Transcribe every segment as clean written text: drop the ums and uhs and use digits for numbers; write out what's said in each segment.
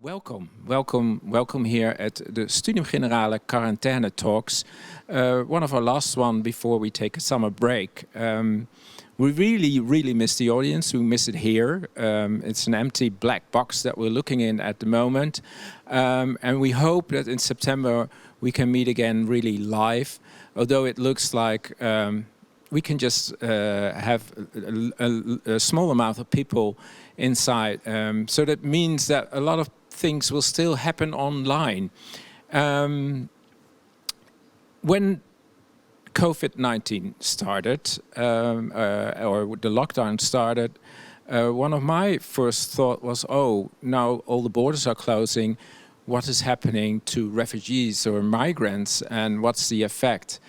Welcome here at the Studium Generale Quarantaine Talks. One of our last one before we take a summer break. We really miss the audience. We miss it here. It's an empty black box that we're looking in at the moment. And we hope that in September we can meet again really live. Although it looks like we can just have a small amount of people inside. So that means that a lot of things will still happen online. When COVID-19 started, or the lockdown started, one of my first thought was, oh, now all the borders are closing. What is happening to refugees or migrants, and what's the effect?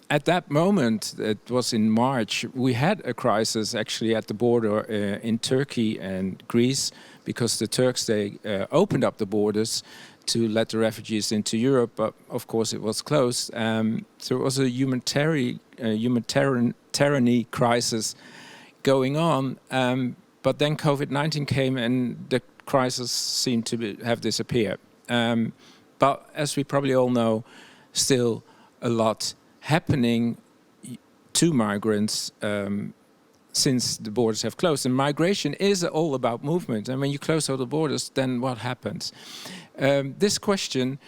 At that moment, it was in March, we had a crisis actually at the border in Turkey and Greece, because the Turks, they opened up the borders to let the refugees into Europe, but of course it was closed. So it was a humanitarian crisis going on, but then COVID-19 came and the crisis seemed to have disappeared. But as we probably all know, still a lot happening to migrants since the borders have closed. And migration is all about movement. And when you close all the borders, then what happens? This question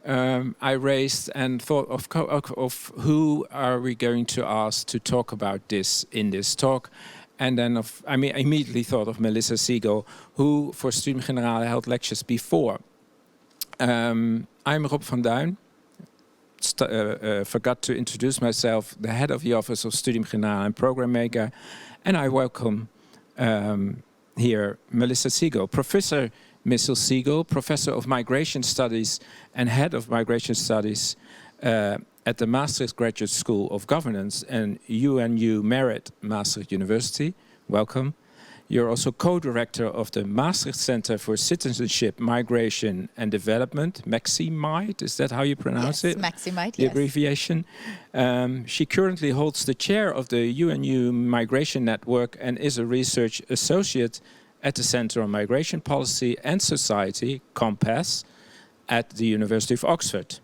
I raised and thought of who are we going to ask to talk about this in this talk. And then I immediately thought of Melissa Siegel, who for Studium Generale held lectures before. I'm Rob van Duin. Forgot to introduce myself, the head of the Office of Studium Generale and Program Maker. And I welcome here Melissa Siegel, Professor Missel Siegel, Professor of Migration Studies and Head of Migration Studies at the Maastricht Graduate School of Governance and UNU Merit Maastricht University. Welcome. You're also co-director of the Maastricht Center for Citizenship, Migration and Development, MAXIMIDE, is that how you pronounce it? MAXIMIDE, the abbreviation. She currently holds the chair of the UNU Migration Network and is a research associate at the Center on Migration Policy and Society, COMPAS, at the University of Oxford.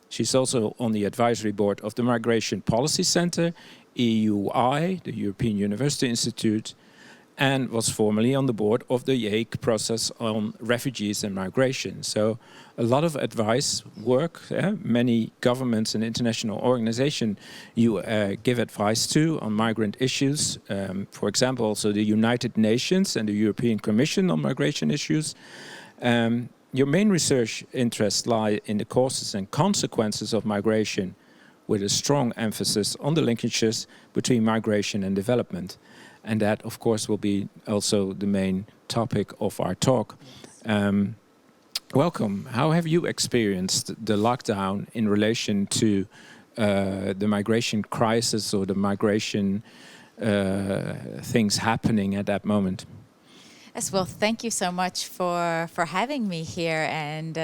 She's also on the advisory board of the Migration Policy Center, EUI, the European University Institute, and was formerly on the board of the Hague Process on Refugees and Migration. So a lot of advice work. Many governments and international organizations you give advice to on migrant issues. For example, also the United Nations and the European Commission on migration issues. Your main research interests lie in the causes and consequences of migration, with a strong emphasis on the linkages between migration and development. And that, of course, will be also the main topic of our talk. Welcome. How have you experienced the lockdown in relation to the migration crisis or the migration things happening at that moment? Yes, well, thank you so much for having me here and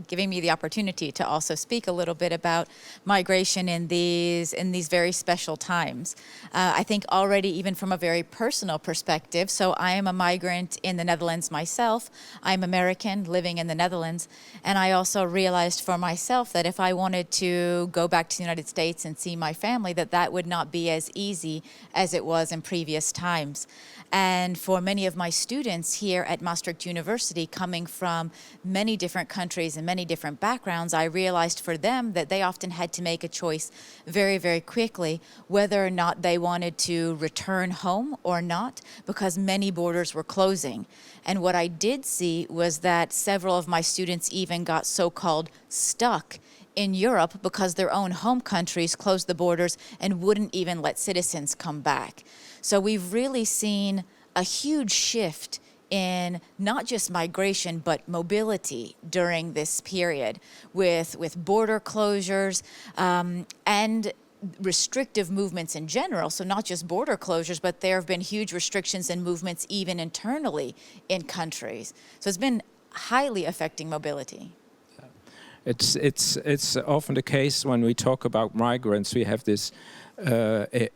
giving me the opportunity to also speak a little bit about migration in these very special times. I think already even from a very personal perspective, so I am a migrant in the Netherlands myself. I'm American living in the Netherlands, and I also realized for myself that if I wanted to go back to the United States and see my family, that would not be as easy as it was in previous times. And for many of my students here at Maastricht University, coming from many different countries and many different backgrounds, I realized for them that they often had to make a choice very, very quickly whether or not they wanted to return home or not, because many borders were closing. And what I did see was that several of my students even got so-called stuck in Europe because their own home countries closed the borders and wouldn't even let citizens come back. So we've really seen a huge shift in not just migration, but mobility during this period with border closures and restrictive movements in general. So not just border closures, but there have been huge restrictions and movements even internally in countries. So it's been highly affecting mobility. It's often the case when we talk about migrants, we have this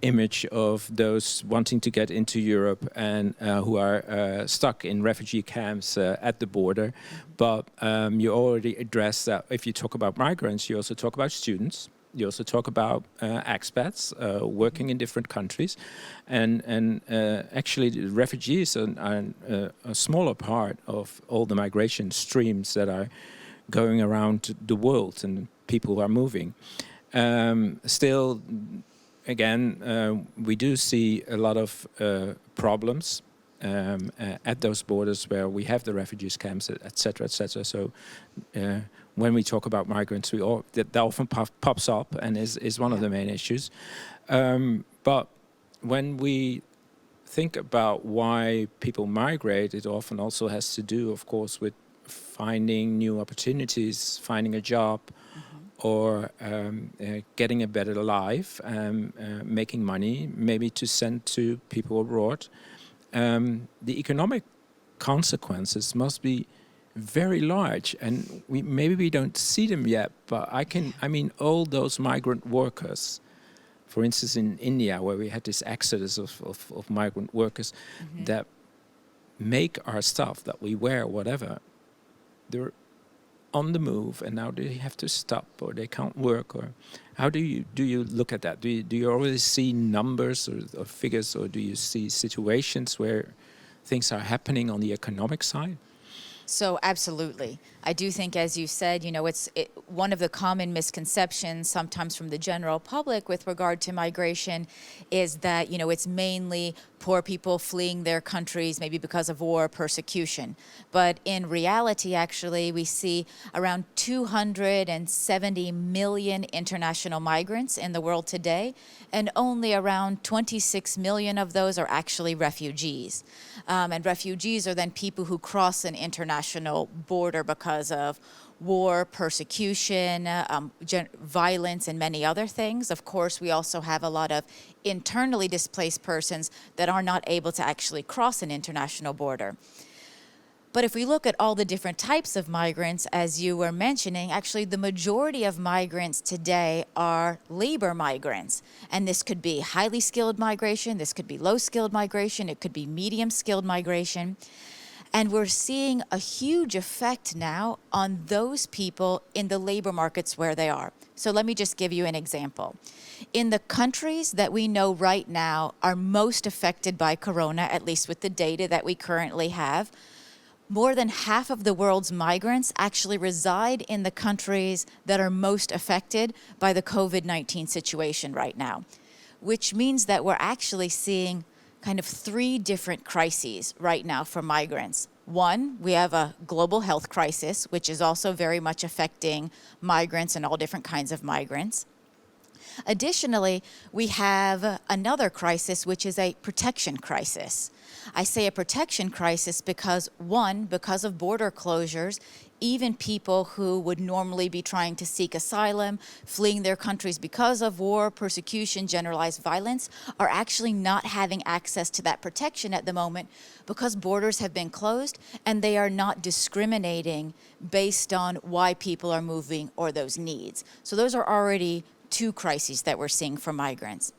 image of those wanting to get into Europe and who are stuck in refugee camps at the border. But you already addressed that if you talk about migrants, you also talk about students. You also talk about expats working in different countries. And actually, the refugees are a smaller part of all the migration streams that are going around the world and people who are moving. Still, again, we do see a lot of problems at those borders where we have the refugees camps, et cetera, et cetera. So when we talk about migrants, that often pops up and is one of the main issues. But when we think about why people migrate, it often also has to do, of course, with finding new opportunities, finding a job, or getting a better life, making money, maybe to send to people abroad. The economic consequences must be very large, and maybe we don't see them yet, but I mean, all those migrant workers, for instance, in India, where we had this exodus of migrant workers that make our stuff that we wear, whatever, they're on the move, and now they have to stop, or they can't work, or how do you look at that? Do you always see numbers or figures, or do you see situations where things are happening on the economic side? So absolutely. I do think, as you said, it's one of the common misconceptions sometimes from the general public with regard to migration is that, it's mainly poor people fleeing their countries, maybe because of war or persecution. But in reality, actually, we see around 270 million international migrants in the world today, and only around 26 million of those are actually refugees. And refugees are then people who cross an international border because of war, persecution, violence, and many other things. Of course, we also have a lot of internally displaced persons that are not able to actually cross an international border. But if we look at all the different types of migrants, as you were mentioning, actually the majority of migrants today are labor migrants. And this could be highly skilled migration, this could be low skilled migration, it could be medium skilled migration. And we're seeing a huge effect now on those people in the labor markets where they are. So let me just give you an example. In the countries that we know right now are most affected by corona, at least with the data that we currently have, more than half of the world's migrants actually reside in the countries that are most affected by the COVID-19 situation right now, which means that we're actually seeing kind of three different crises right now for migrants. One, we have a global health crisis, which is also very much affecting migrants and all different kinds of migrants. Additionally, we have another crisis, which is a protection crisis. I say a protection crisis because, one, because of border closures, even people who would normally be trying to seek asylum, fleeing their countries because of war, persecution, generalized violence, are actually not having access to that protection at the moment because borders have been closed and they are not discriminating based on why people are moving or those needs. So those are already two crises that we're seeing for migrants.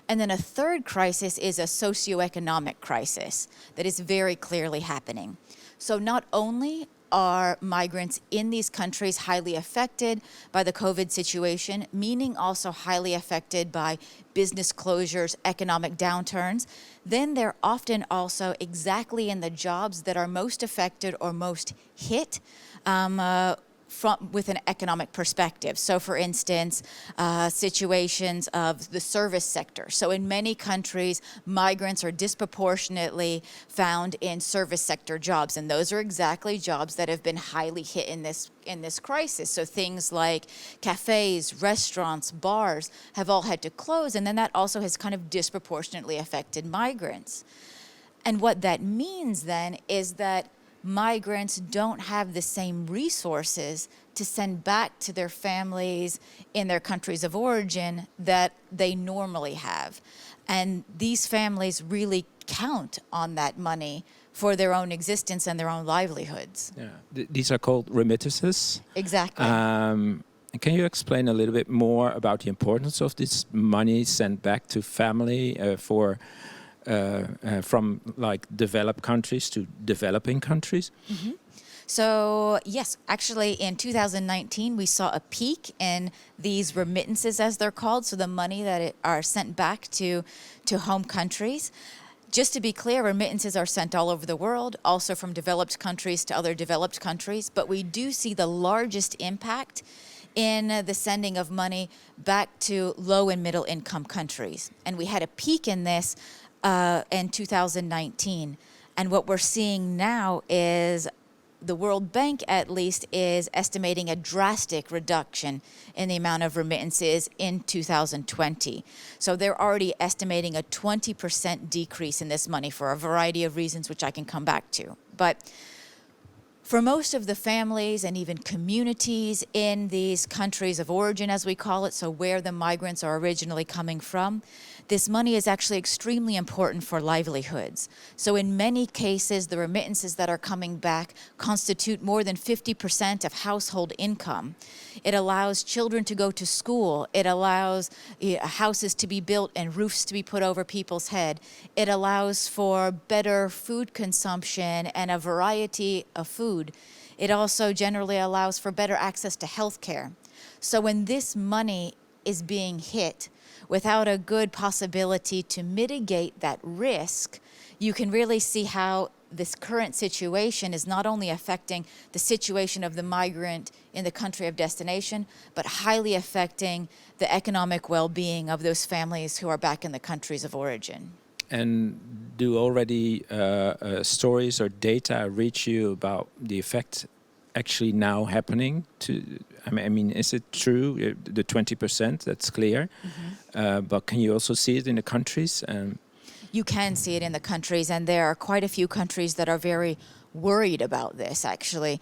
And then a third crisis is a socioeconomic crisis that is very clearly happening. So not only are migrants in these countries highly affected by the COVID situation, meaning also highly affected by business closures, economic downturns, then they're often also exactly in the jobs that are most affected or most hit with an economic perspective. So for instance, situations of the service sector. So in many countries, migrants are disproportionately found in service sector jobs, and those are exactly jobs that have been highly hit in this crisis. So things like cafes, restaurants, bars have all had to close, and then that also has kind of disproportionately affected migrants. And what that means then is that migrants don't have the same resources to send back to their families in their countries of origin that they normally have. And these families really count on that money for their own existence and their own livelihoods. Yeah, these are called remittances. Exactly. Can you explain a little bit more about the importance of this money sent back to family from like developed countries to developing countries? Mm-hmm. So yes, actually in 2019, we saw a peak in these remittances, as they're called, so the money that are sent back to home countries. Just to be clear, remittances are sent all over the world, also from developed countries to other developed countries, but we do see the largest impact in the sending of money back to low and middle income countries. And we had a peak in this in 2019. And what we're seeing now is the World Bank, at least, is estimating a drastic reduction in the amount of remittances in 2020. So they're already estimating a 20% decrease in this money for a variety of reasons, which I can come back to. But for most of the families and even communities in these countries of origin, as we call it, so where the migrants are originally coming from, this money is actually extremely important for livelihoods. So in many cases, the remittances that are coming back constitute more than 50% of household income. It allows children to go to school. It allows houses to be built and roofs to be put over people's head. It allows for better food consumption and a variety of food. It also generally allows for better access to health care. So when this money is being hit without a good possibility to mitigate that risk, you can really see how this current situation is not only affecting the situation of the migrant in the country of destination, but highly affecting the economic well-being of those families who are back in the countries of origin. And do already stories or data reach you about the effect actually now happening to? I mean, is it true, the 20%, that's clear, but can you also see it in the countries? You can see it in the countries, and there are quite a few countries that are very worried about this, actually.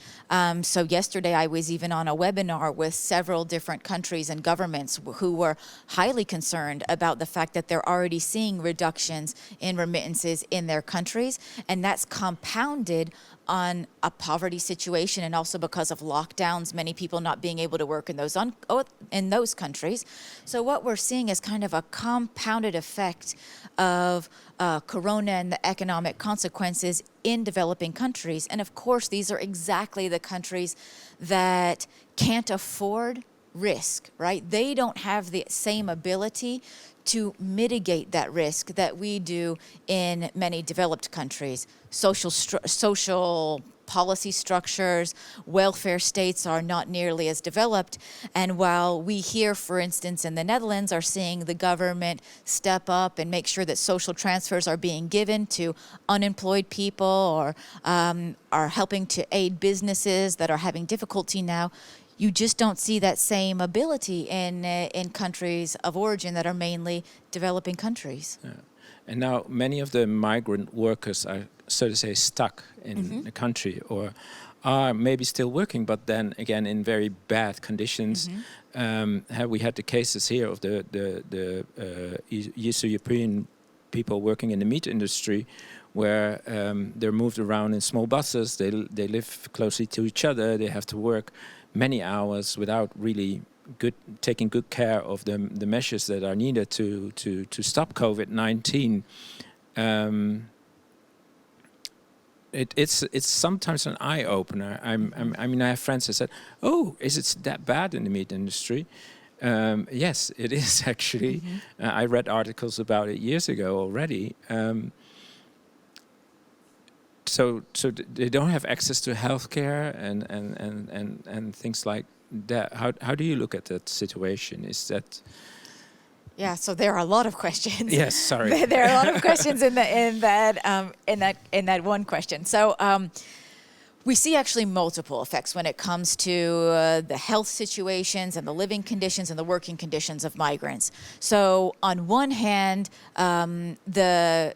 So yesterday I was even on a webinar with several different countries and governments who were highly concerned about the fact that they're already seeing reductions in remittances in their countries, and that's compounded on a poverty situation, and also because of lockdowns, many people not being able to work in those countries. So what we're seeing is kind of a compounded effect of Corona and the economic consequences in developing countries. And of course, these are exactly the countries that can't afford risk, right? They don't have the same ability to mitigate that risk that we do in many developed countries. Social policy structures, welfare states are not nearly as developed. And while we here, for instance, in the Netherlands are seeing the government step up and make sure that social transfers are being given to unemployed people, or are helping to aid businesses that are having difficulty now, you just don't see that same ability in countries of origin that are mainly developing countries. Yeah. And now many of the migrant workers are, so to say, stuck in the country, or are maybe still working, but then again in very bad conditions. Have we had the cases here of the Eastern European people working in the meat industry, where they're moved around in small buses, they live closely to each other, they have to work many hours without really taking good care of the measures that are needed to stop COVID-19. It's sometimes an eye opener. I mean, I have friends that said, "Oh, is it that bad in the meat industry?" Yes, it is actually. I read articles about it years ago already. So they don't have access to healthcare and things like that. How do you look at that situation? Is that? Yeah, so there are a lot of questions. Yes, sorry. There are a lot of questions in that one question. So we see actually multiple effects when it comes to the health situations and the living conditions and the working conditions of migrants. So on one hand, the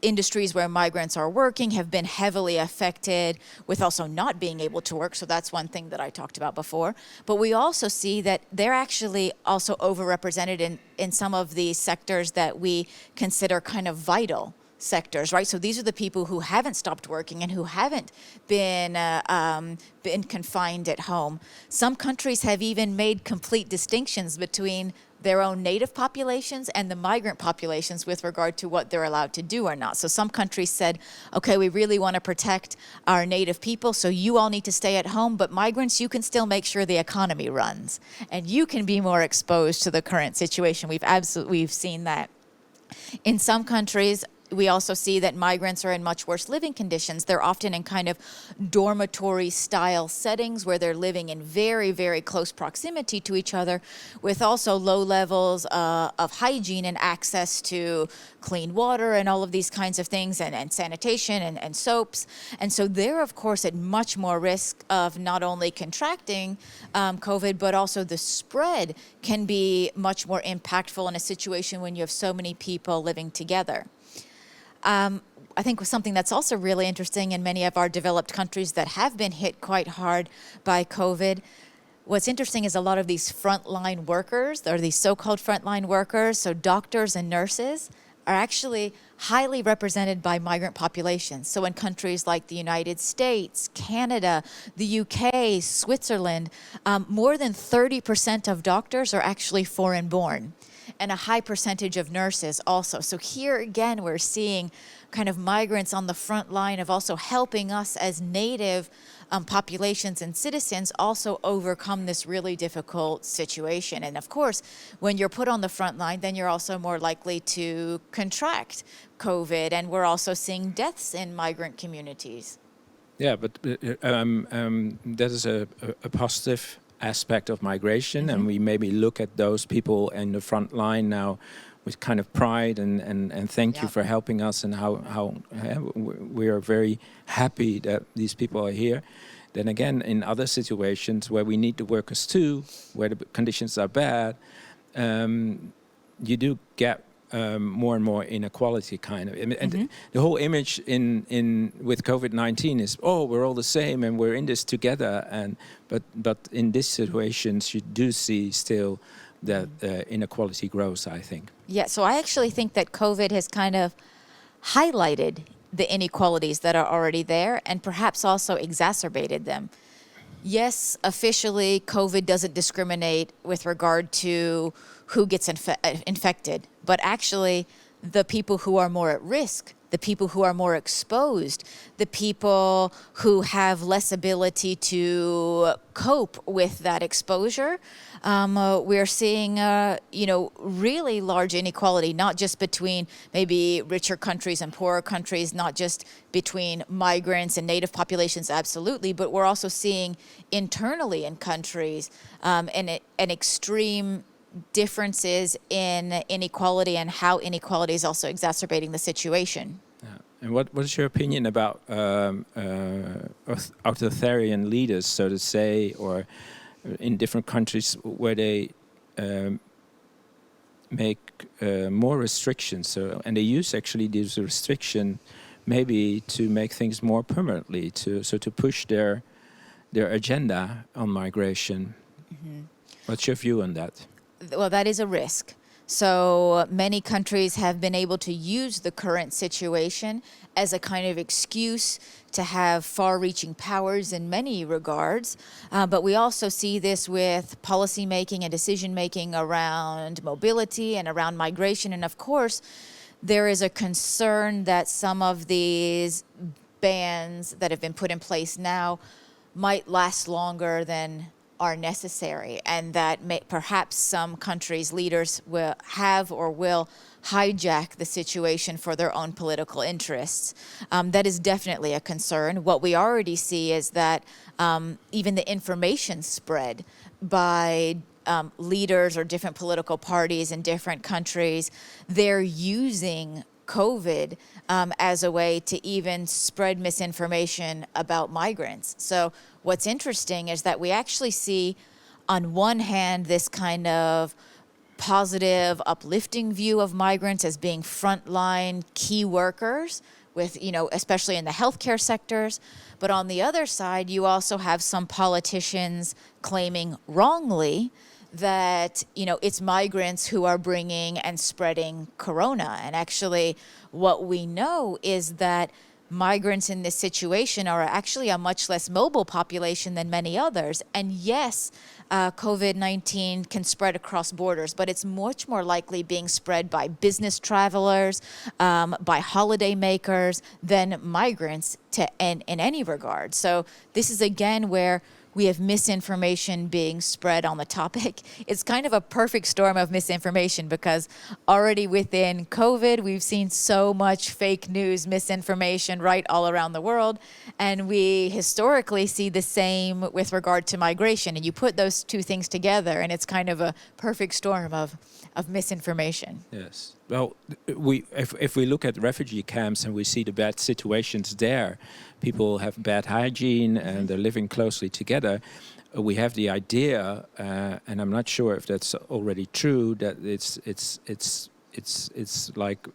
industries where migrants are working have been heavily affected with also not being able to work. So that's one thing that I talked about before. But we also see that they're actually also overrepresented in some of the sectors that we consider kind of vital. sectors, right? So these are the people who haven't stopped working and who haven't been confined at home. Some countries have even made complete distinctions between their own native populations and the migrant populations with regard to what they're allowed to do or not. So some countries said, okay, we really want to protect our native people, so you all need to stay at home, but migrants, you can still make sure the economy runs, and you can be more exposed to the current situation. We've seen that. In some countries, we also see that migrants are in much worse living conditions. They're often in kind of dormitory style settings where they're living in very, very close proximity to each other, with also low levels of hygiene and access to clean water and all of these kinds of things, and sanitation and soaps. And so they're, of course, at much more risk of not only contracting COVID, but also the spread can be much more impactful in a situation when you have so many people living together. I think something that's also really interesting in many of our developed countries that have been hit quite hard by COVID, what's interesting is a lot of these frontline workers, or these so-called frontline workers, so doctors and nurses, are actually highly represented by migrant populations. So in countries like the United States, Canada, the UK, Switzerland, more than 30% of doctors are actually foreign-born, and a high percentage of nurses also. So here again, we're seeing kind of migrants on the front line of also helping us as native populations and citizens also overcome this really difficult situation. And of course, when you're put on the front line, then you're also more likely to contract COVID. And we're also seeing deaths in migrant communities. Yeah, but that is a positive aspect of migration, and we maybe look at those people in the front line now with kind of pride and thank you for helping us, and how we are very happy that these people are here. Then again, in other situations where we need the workers too, where the conditions are bad, you do get more and more inequality kind of. And the whole image with COVID-19 is, oh, we're all the same and we're in this together. But in these situations, you do see still that inequality grows, I think. Yeah, so I actually think that COVID has kind of highlighted the inequalities that are already there and perhaps also exacerbated them. Yes, officially, COVID doesn't discriminate with regard to who gets infected, but actually the people who are more at risk, the people who are more exposed, the people who have less ability to cope with that exposure, we're seeing, really large inequality, not just between maybe richer countries and poorer countries, not just between migrants and native populations, absolutely, but we're also seeing internally in countries an extreme differences in inequality and how inequality is also exacerbating the situation. Yeah. And what is your opinion about authoritarian leaders, so to say, or in different countries where they make more restrictions, and they use actually these restrictions maybe to make things more permanently, to push their agenda on migration? What's your view on that? Well, that is a risk. So many countries have been able to use the current situation as a kind of excuse to have far-reaching powers in many regards. But we also see this with policy-making and decision-making around mobility and around migration. And of course, there is a concern that some of these bans that have been put in place now might last longer than are necessary, and that perhaps some countries' leaders will hijack the situation for their own political interests. That is definitely a concern. What we already see is that even the information spread by leaders or different political parties in different countries, they're using COVID as a way to even spread misinformation about migrants. So what's interesting is that we actually see, on one hand, this kind of positive, uplifting view of migrants as being frontline key workers, with, especially in the healthcare sectors. But on the other side, you also have some politicians claiming wrongly that, it's migrants who are bringing and spreading corona. And actually, what we know is that migrants in this situation are actually a much less mobile population than many others. And yes, COVID-19 can spread across borders, but it's much more likely being spread by business travelers, by holiday makers than migrants in any regard. So this is again where we have misinformation being spread on the topic. It's kind of a perfect storm of misinformation because already within COVID, we've seen so much fake news, misinformation right all around the world. And we historically see the same with regard to migration. And you put those two things together and it's kind of a perfect storm of misinformation. Yes. Well, if we look at refugee camps and we see the bad situations there, people have bad hygiene and they're living closely together. We have the idea, and I'm not sure if that's already true, that it's like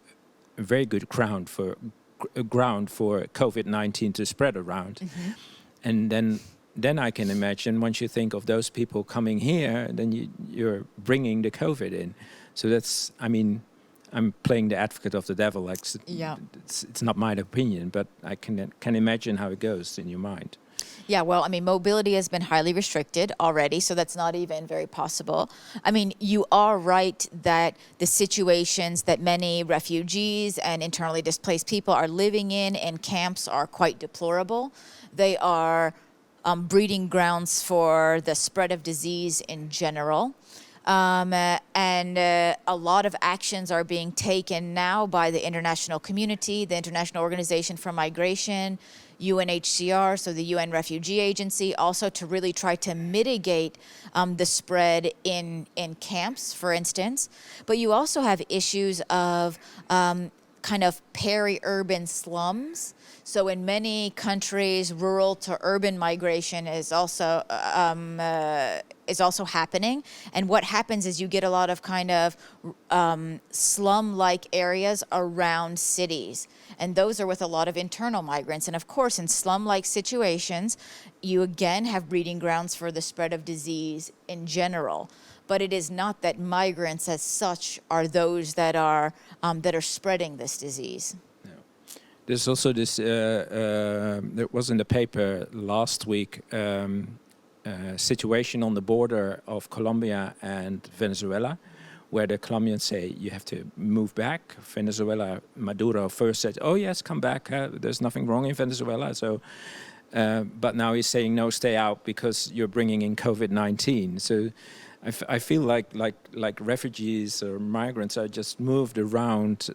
a very good ground for COVID-19 to spread around, and then I can imagine once you think of those people coming here, then you're bringing the COVID in. So that's, I mean, I'm playing the advocate of the devil. Like, it's not my opinion, but I can imagine how it goes in your mind. Yeah, well, I mean, mobility has been highly restricted already, so that's not even very possible. I mean, you are right that the situations that many refugees and internally displaced people are living in camps are quite deplorable. They are breeding grounds for the spread of disease in general. And a lot of actions are being taken now by the international community, the International Organization for Migration, UNHCR, so the UN Refugee Agency, also to really try to mitigate the spread in camps, for instance. But you also have issues of kind of peri-urban slums. So in many countries, rural to urban migration is also happening. And what happens is you get a lot of kind of slum-like areas around cities. And those are with a lot of internal migrants. And of course, in slum-like situations, you again have breeding grounds for the spread of disease in general. But it is not that migrants as such are those that are spreading this disease. There's also this, there was in the paper last week, situation on the border of Colombia and Venezuela, where the Colombians say you have to move back. Venezuela, Maduro first said, oh yes, come back, there's nothing wrong in Venezuela. So, but now he's saying, no, stay out because you're bringing in COVID-19. So I feel like refugees or migrants are just moved around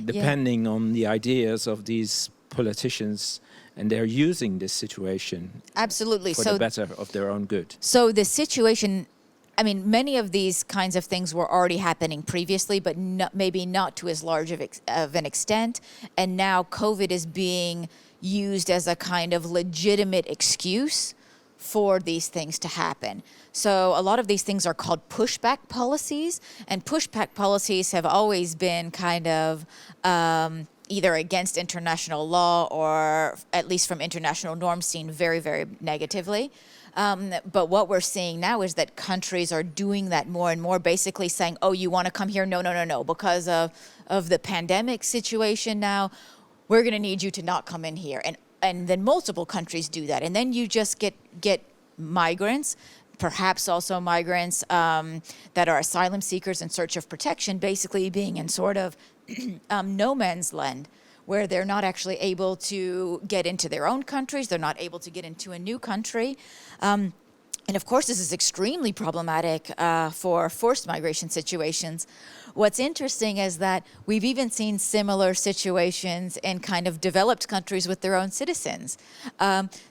depending on the ideas of these politicians, and they're using this situation absolutely for the better of their own good. So the situation, I mean, many of these kinds of things were already happening previously, but maybe not to as large of an extent. And now COVID is being used as a kind of legitimate excuse for these things to happen. So a lot of these things are called pushback policies, and pushback policies have always been kind of either against international law or at least from international norms seen very, very negatively. But what we're seeing now is that countries are doing that more and more, basically saying, oh, you want to come here? No. Because of the pandemic situation now, we're going to need you to not come in here. And then multiple countries do that. And then you just get migrants, perhaps also migrants that are asylum seekers in search of protection, basically being in sort of no man's land, where they're not actually able to get into their own countries, they're not able to get into a new country. And of course, this is extremely problematic for forced migration situations. What's interesting is that we've even seen similar situations in kind of developed countries with their own citizens.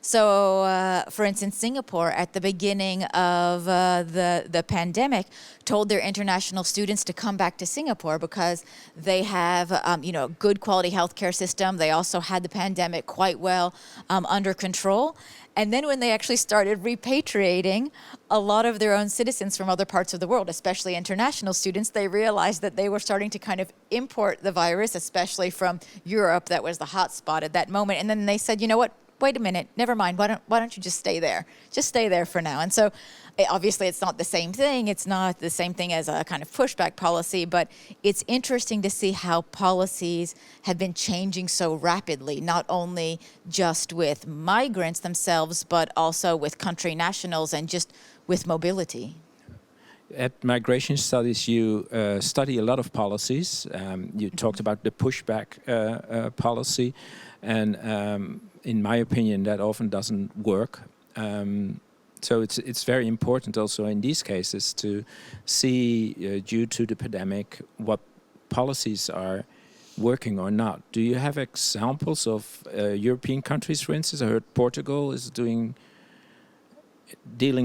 So, for instance, Singapore at the beginning of the pandemic told their international students to come back to Singapore because they have, a good quality healthcare system. They also had the pandemic quite well under control. And then when they actually started repatriating a lot of their own citizens from other parts of the world, especially international students, they realized that they were starting to kind of import the virus, especially from Europe. That was the hot spot at that moment. And then they said, you know what? wait a minute, never mind. Why don't you just stay there? Just stay there for now. And so obviously it's not the same thing. It's not the same thing as a kind of pushback policy, but it's interesting to see how policies have been changing so rapidly, not only just with migrants themselves, but also with country nationals and just with mobility. At Migration Studies, you study a lot of policies. You talked about the pushback policy, and in my opinion, that often doesn't work. So it's very important also in these cases to see, due to the pandemic, what policies are working or not. Do you have examples of European countries, for instance? I heard Portugal is dealing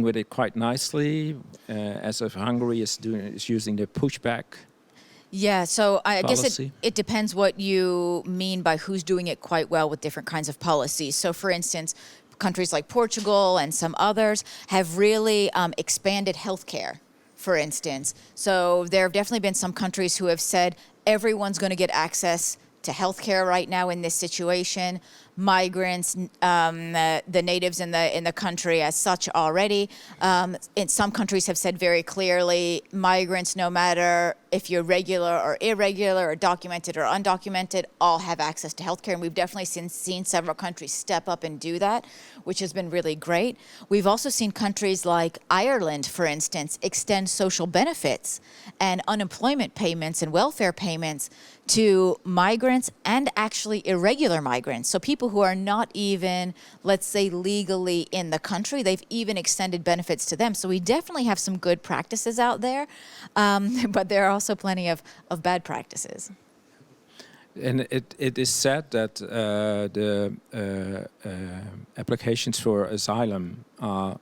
with it quite nicely, as of Hungary is using the pushback. Yeah, so I policy. guess it depends what you mean by who's doing it quite well with different kinds of policies. So for instance, countries like Portugal and some others have really expanded healthcare, for instance. So there have definitely been some countries who have said everyone's going to get access to healthcare right now in this situation. Migrants, the natives in the country as such already. In some countries have said very clearly, migrants, no matter if you're regular or irregular or documented or undocumented, all have access to healthcare. And we've definitely seen several countries step up and do that, which has been really great. We've also seen countries like Ireland, for instance, extend social benefits and unemployment payments and welfare payments to migrants and actually irregular migrants. So people who are not even, let's say, legally in the country, they've even extended benefits to them. So we definitely have some good practices out there, but there are also plenty of bad practices. And it is said that the applications for asylum are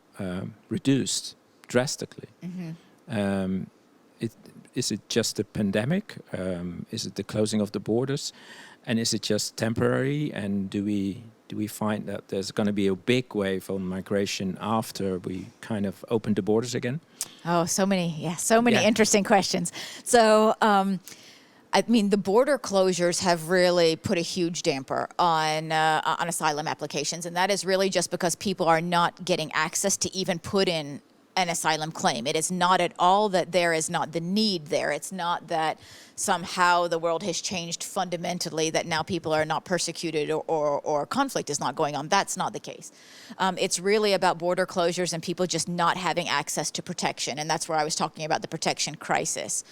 reduced drastically. Mm-hmm. Is it just the pandemic? Is it the closing of the borders? And is it just temporary? And do we find that there's going to be a big wave on migration after we kind of open the borders again? Oh, so many interesting questions. So, I mean, the border closures have really put a huge damper on asylum applications, and that is really just because people are not getting access to even put in an asylum claim. It is not at all that there is not the need there. It's not that somehow the world has changed fundamentally, that now people are not persecuted or conflict is not going on. That's not the case. It's really about border closures and people just not having access to protection. And that's where I was talking about the protection crisis.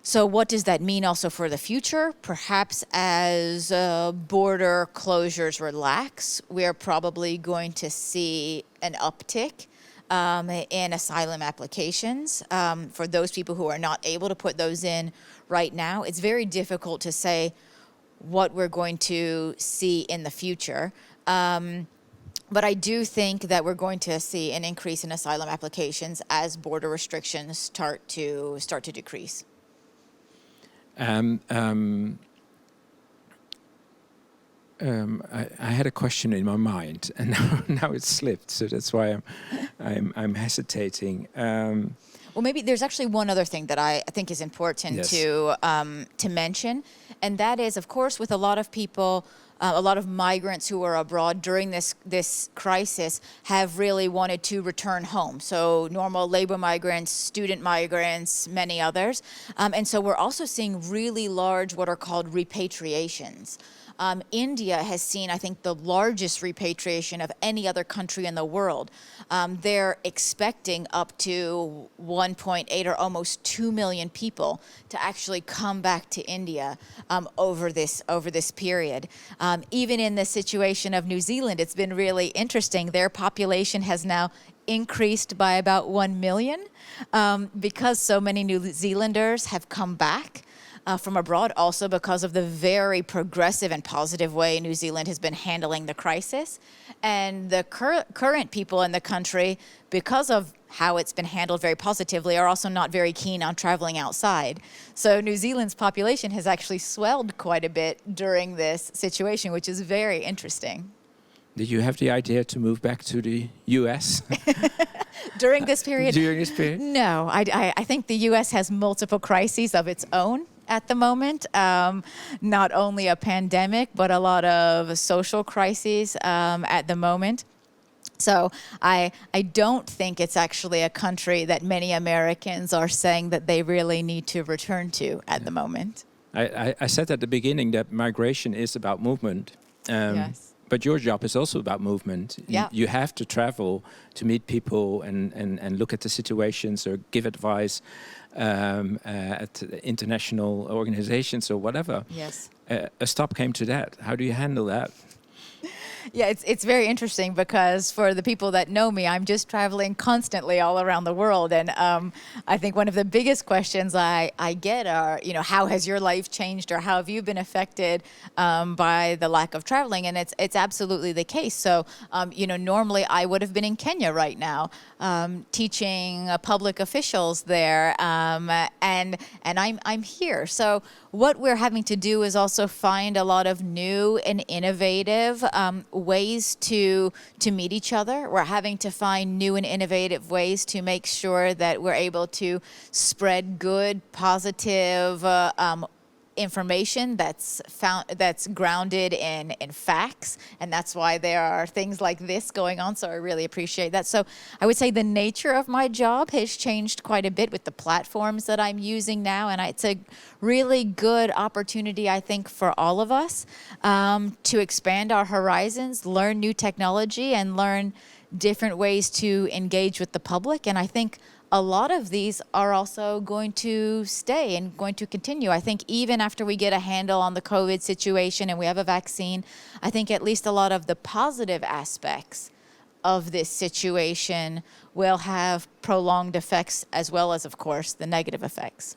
So what does that mean also for the future? Perhaps as border closures relax, we're probably going to see an uptick in asylum applications for those people who are not able to put those in right now. It's very difficult to say what we're going to see in the future. But I do think that we're going to see an increase in asylum applications as border restrictions start to decrease. I had a question in my mind, and now it's slipped. So that's why I'm hesitating. Well, maybe there's actually one other thing that I think is important Yes. to mention, and that is, of course, with a lot of people, a lot of migrants who are abroad during this crisis have really wanted to return home. So normal labor migrants, student migrants, many others, and so we're also seeing really large what are called repatriations. India has seen, I think, the largest repatriation of any other country in the world. They're expecting up to 1.8 or almost 2 million people to actually come back to India over this period. Even in the situation of New Zealand, it's been really interesting. Their population has now increased by about 1 million because so many New Zealanders have come back from abroad, also because of the very progressive and positive way New Zealand has been handling the crisis. And the current people in the country, because of how it's been handled very positively, are also not very keen on traveling outside. So New Zealand's population has actually swelled quite a bit during this situation, which is very interesting. Did you have the idea to move back to the US? During this period? During this period? No, I think the U.S. has multiple crises of its own. at the moment. Not only a pandemic, but a lot of social crises at the moment. So I don't think it's actually a country that many Americans are saying that they really need to return to at the moment. I said at the beginning that migration is about movement. Yes. But your job is also about movement. Yeah. You have to travel to meet people and look at the situations or give advice at international organizations or whatever. Yes. A stop came to that. How do you handle that? Yeah, it's very interesting because for the people that know me, I'm just traveling constantly all around the world. And I think one of the biggest questions I get are, how has your life changed or how have you been affected by the lack of traveling? And it's absolutely the case. So, normally I would have been in Kenya right now teaching public officials there and I'm here. So what we're having to do is also find a lot of new and innovative ways to meet each other. We're having to find new and innovative ways to make sure that we're able to spread good, positive information that's grounded in facts, and that's why there are things like this going on. So I really appreciate that. So I would say the nature of my job has changed quite a bit with the platforms that I'm using now, and it's a really good opportunity, I think, for all of us to expand our horizons, learn new technology, and learn different ways to engage with the public. And I think a lot of these are also going to stay and going to continue. I think even after we get a handle on the COVID situation and we have a vaccine, I think at least a lot of the positive aspects of this situation will have prolonged effects as well as, of course, the negative effects.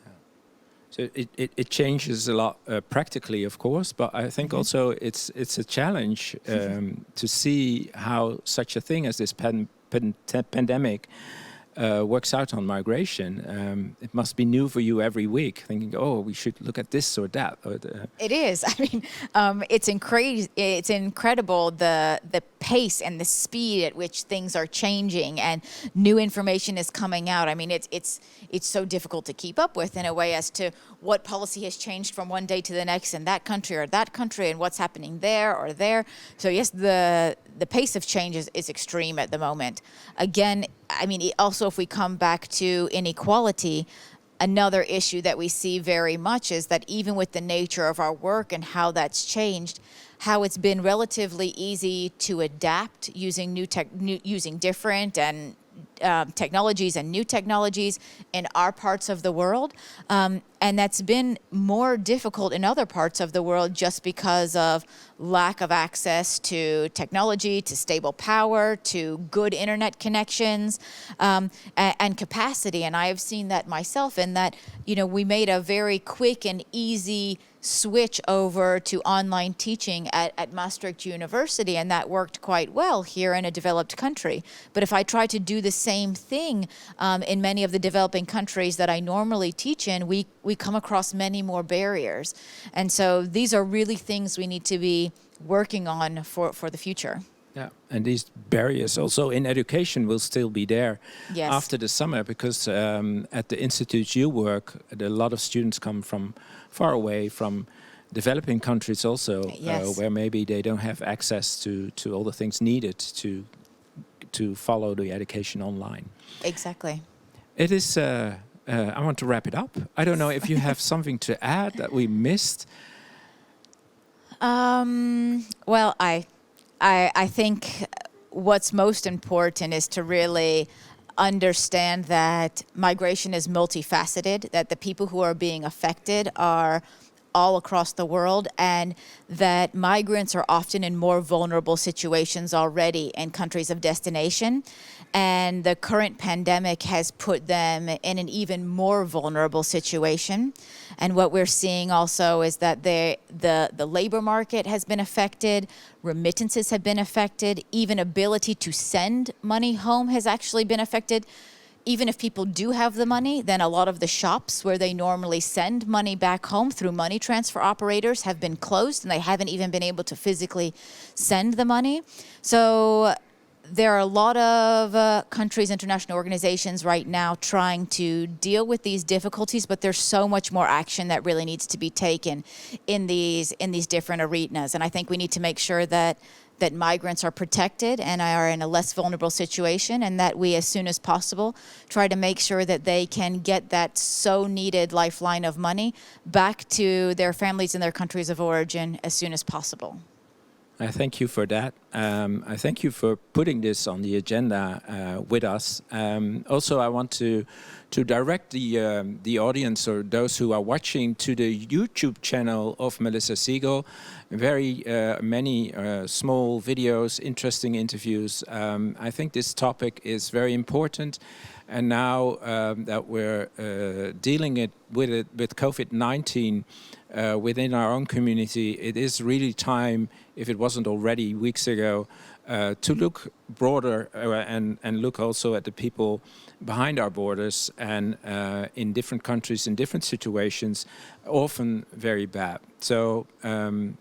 So it changes a lot practically, of course, but I think also it's a challenge to see how such a thing as this pandemic works out on migration. It must be new for you every week, thinking, oh, we should look at this or that. It is. I mean, it's incredible the pace and the speed at which things are changing and new information is coming out. I mean, it's so difficult to keep up with in a way as to what policy has changed from one day to the next in that country or that country and what's happening there or there. So yes, the pace of change is extreme at the moment. Again, I mean, also if we come back to inequality, another issue that we see very much is that even with the nature of our work and how that's changed, how it's been relatively easy to adapt using using different and technologies and new technologies in our parts of the world. And that's been more difficult in other parts of the world just because of lack of access to technology, to stable power, to good internet connections, and capacity. And I have seen that myself in that, we made a very quick and easy switch over to online teaching at Maastricht University, and that worked quite well here in a developed country. But if I try to do the same thing in many of the developing countries that I normally teach in, we come across many more barriers. And so these are really things we need to be working on for the future. Yeah, and these barriers also in education will still be there after the summer, because at the institutes you work, a lot of students come from far away, from developing countries also, where maybe they don't have access to all the things needed to follow the education online. Exactly. It is, I want to wrap it up. I don't know if you have something to add that we missed. Well, I think what's most important is to really understand that migration is multifaceted, that the people who are being affected are all across the world, and that migrants are often in more vulnerable situations already in countries of destination. And the current pandemic has put them in an even more vulnerable situation. And what we're seeing also is that the labor market has been affected, remittances have been affected, even ability to send money home has actually been affected. Even if people do have the money, then a lot of the shops where they normally send money back home through money transfer operators have been closed, and they haven't even been able to physically send the money. So there are a lot of countries, international organizations right now trying to deal with these difficulties, but there's so much more action that really needs to be taken in these different arenas. And I think we need to make sure that migrants are protected and are in a less vulnerable situation, and that we, as soon as possible, try to make sure that they can get that so needed lifeline of money back to their families in their countries of origin as soon as possible. I thank you for that. I thank you for putting this on the agenda with us. Also, I want to direct the audience or those who are watching to the YouTube channel of Melissa Siegel. Very many small videos, interesting interviews. I think this topic is very important. And now that we're dealing with COVID-19 within our own community, it is really time, if it wasn't already weeks ago, to look broader and look also at the people behind our borders and in different countries, in different situations, often very bad. So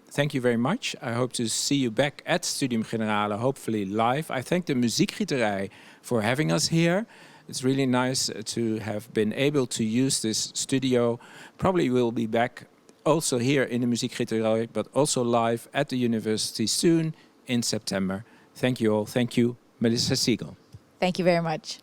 thank you very much. I hope to see you back at Studium Generale, hopefully live. I thank the Muziekgieterij for having us here. It's really nice to have been able to use this studio. Probably we'll be back also here in the Muziekgieterij, but also live at the university soon in September. Thank you all. Thank you, Melissa Siegel. Thank you very much.